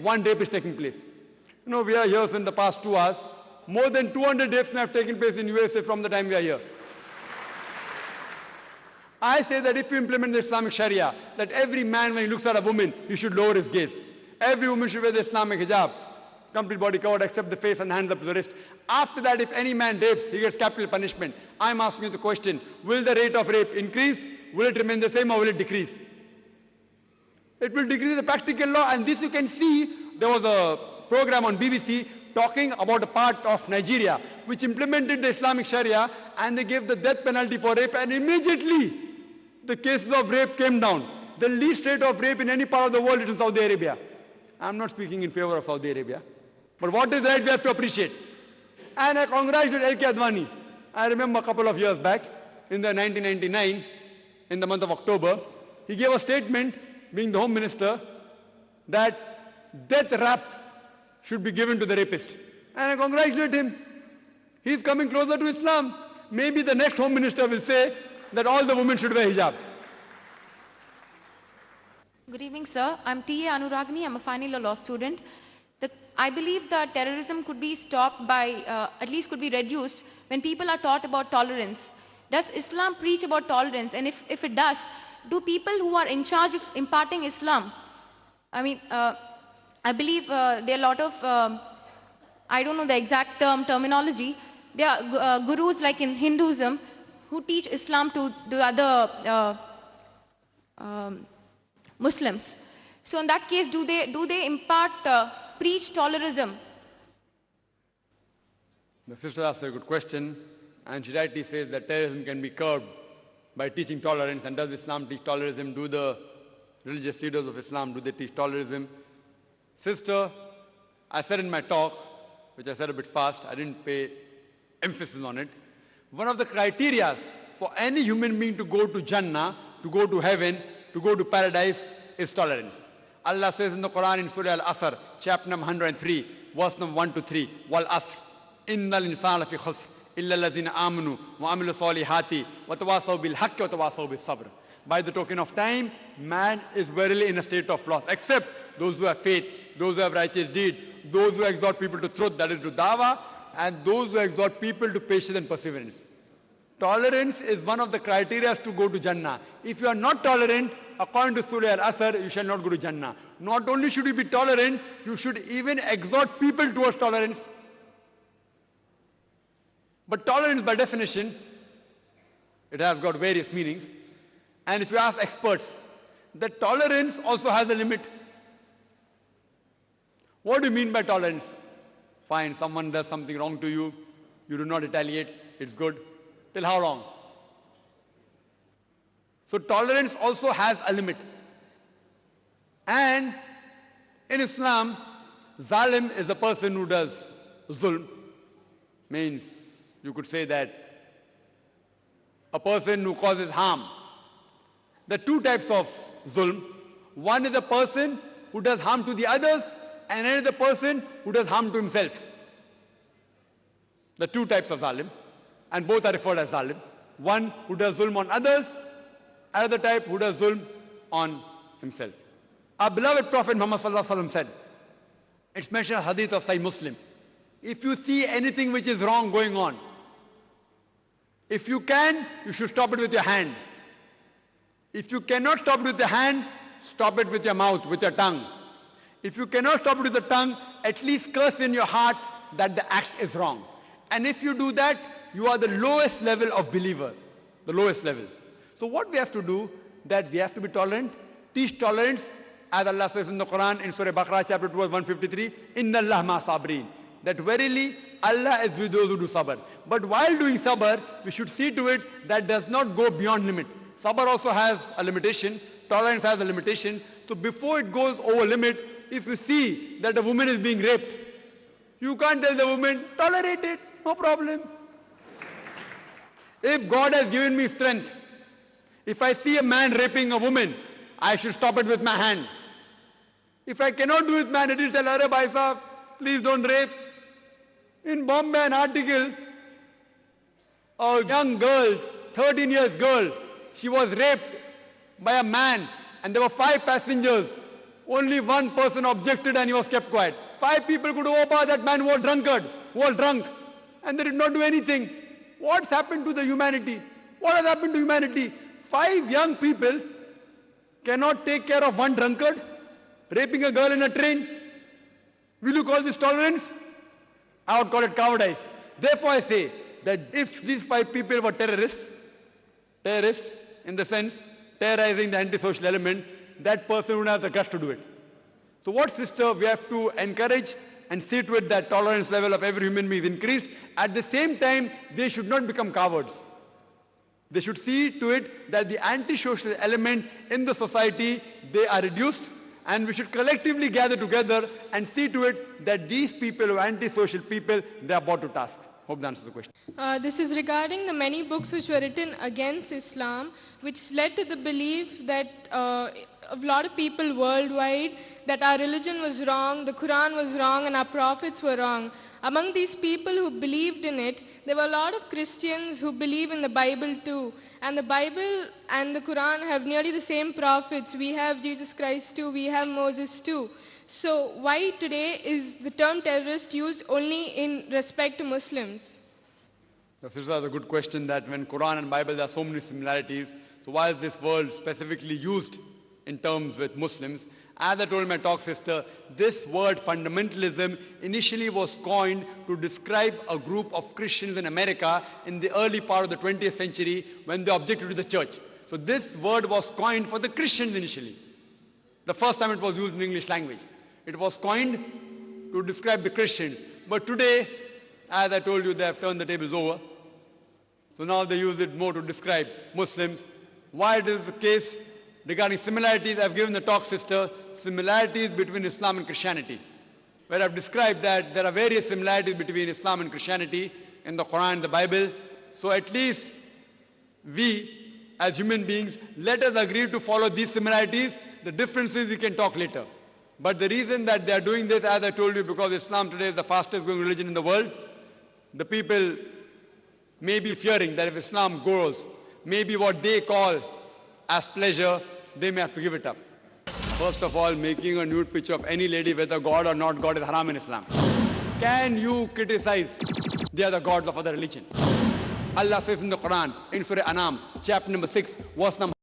one rape is taking place. You know, we are here in the past 2 hours. More than 200 rapes have taken place in USA from the time we are here. I say that if you implement the Islamic Sharia, that every man, when he looks at a woman, he should lower his gaze. Every woman should wear the Islamic hijab, complete body covered except the face and hands up to the wrist. After that, if any man rapes, he gets capital punishment. I'm asking you the question, will the rate of rape increase? Will it remain the same or will it decrease? It will decrease the practical law, and this you can see. There was a program on BBC talking about a part of Nigeria which implemented the Islamic Sharia, and they gave the death penalty for rape, and immediately the cases of rape came down. The least rate of rape in any part of the world is in Saudi Arabia. I'm not speaking in favor of Saudi Arabia, but what is right we have to appreciate. And I congratulate L.K. Advani. I remember a couple of years back, in the 1999, in the month of October, he gave a statement, being the Home Minister, that death rap should be given to the rapist. And I congratulate him. He's coming closer to Islam. Maybe the next Home Minister will say that all the women should wear hijab. Good evening, sir. I'm T.A. Anuragni. I'm a final year law student. I believe that terrorism could be stopped by, at least could be reduced, when people are taught about tolerance. Does Islam preach about tolerance? And if it does, do people who are in charge of imparting Islam, I mean, I believe there are a lot of, I don't know the exact terminology, there are gurus like in Hinduism who teach Islam to the other Muslims. So in that case, do they impart, preach tolerism? The sister asked a good question, and she rightly says that terrorism can be curbed by teaching tolerance. And does Islam teach tolerism? Do the religious leaders of Islam, do they teach tolerism? Sister, I said in my talk, which I said a bit fast, I didn't pay emphasis on it. One of the criteria for any human being to go to Jannah, to go to heaven, to go to paradise, is tolerance. Allah says in the Quran in Surah Al-Asr, chapter number 103, verse number 1 to 3, Wal Asr, Innal insana fi khusr, illa allazina amanu, wa amilu salihati, wa tawasaw bil haqqi, wa tawasaw bil sabr. By the token of time, man is verily in a state of loss, except those who have faith, those who have righteous deed, those who exhort people to truth, that is to dawah, and those who exhort people to patience and perseverance. Tolerance is one of the criteria to go to Jannah. If you are not tolerant, according to Surah Al-Asr, you shall not go to Jannah. Not only should you be tolerant, you should even exhort people towards tolerance. But tolerance, by definition, it has got various meanings. And if you ask experts, that tolerance also has a limit. What do you mean by tolerance? Fine, someone does something wrong to you, you do not retaliate, it's good. Till how long? So tolerance also has a limit. And in Islam, zalim is a person who does zulm. Means you could say that a person who causes harm. There are two types of zulm. One is a person who does harm to the others, and another the person who does harm to himself. The two types of zalim, and both are referred as zalim. One who does zulm on others, another type who does zulm on himself. Our beloved Prophet Muhammad sallallahu alaihi wasallam said, it's mentioned in hadith of Sahih Muslim, if you see anything which is wrong going on, if you can, you should stop it with your hand. If you cannot stop it with the hand, stop it with your mouth, with your tongue. If you cannot stop it with the tongue, at least curse in your heart that the act is wrong. And if you do that, you are the lowest level of believer, the lowest level. So what we have to do, that we have to be tolerant, teach tolerance, as Allah says in the Quran, in Surah Baqarah, chapter 2, verse 153, Inna Allah ma sabrin, that verily Allah is with those who do sabr. But while doing sabr, we should see to it that does not go beyond limit. Sabr also has a limitation, tolerance has a limitation. So before it goes over limit, if you see that a woman is being raped, you can't tell the woman, tolerate it, no problem. If God has given me strength, if I see a man raping a woman, I should stop it with my hand. If I cannot do it with my hand, it is tell her, bhai sahab, please don't rape. In Bombay, an article, a young girl, 13 years girl, she was raped by a man, and there were 5 passengers. Only one person objected and he was kept quiet. 5 people could overpower that man who was drunkard, who was drunk. And they did not do anything. What's happened to the humanity? What has happened to humanity? 5 young people cannot take care of one drunkard, raping a girl in a train. Will you call this tolerance? I would call it cowardice. Therefore I say that if these 5 people were terrorists in the sense, terrorizing the antisocial element, that person would have the guts to do it. So what, sister, we have to encourage and see to it that tolerance level of every human being is increased. At the same time, they should not become cowards. They should see to it that the antisocial element in the society, they are reduced, and we should collectively gather together and see to it that these people who are antisocial people, they are brought to task. Hope that answers the question. This is regarding the many books which were written against Islam, which led to the belief that a lot of people worldwide that our religion was wrong, the Quran was wrong, and our prophets were wrong. Among these people who believed in it, there were a lot of Christians who believe in the Bible too. And the Bible and the Quran have nearly the same prophets. We have Jesus Christ too, we have Moses too. So why today is the term terrorist used only in respect to Muslims? This is a good question, that when Quran and Bible there are so many similarities, so why is this word specifically used in terms with Muslims? As I told my talk, sister, this word fundamentalism initially was coined to describe a group of Christians in America in the early part of the 20th century when they objected to the church. So this word was coined for the Christians initially. The first time it was used in English language. It was coined to describe the Christians. But today, as I told you, they have turned the tables over. So now they use it more to describe Muslims. Why it is the case? Regarding similarities, I've given the talk, sister, similarities between Islam and Christianity, where I've described that there are various similarities between Islam and Christianity in the Quran and the Bible. So at least we, as human beings, let us agree to follow these similarities. The differences we can talk later. But the reason that they are doing this, as I told you, because Islam today is the fastest growing religion in the world, the people may be fearing that if Islam grows, maybe what they call as pleasure, they may have to give it up. First of all, making a nude picture of any lady, whether God or not God, is haram in Islam. Can you criticize the other gods of other religion? Allah says in the Quran, in Surah Anam, chapter number 6, verse number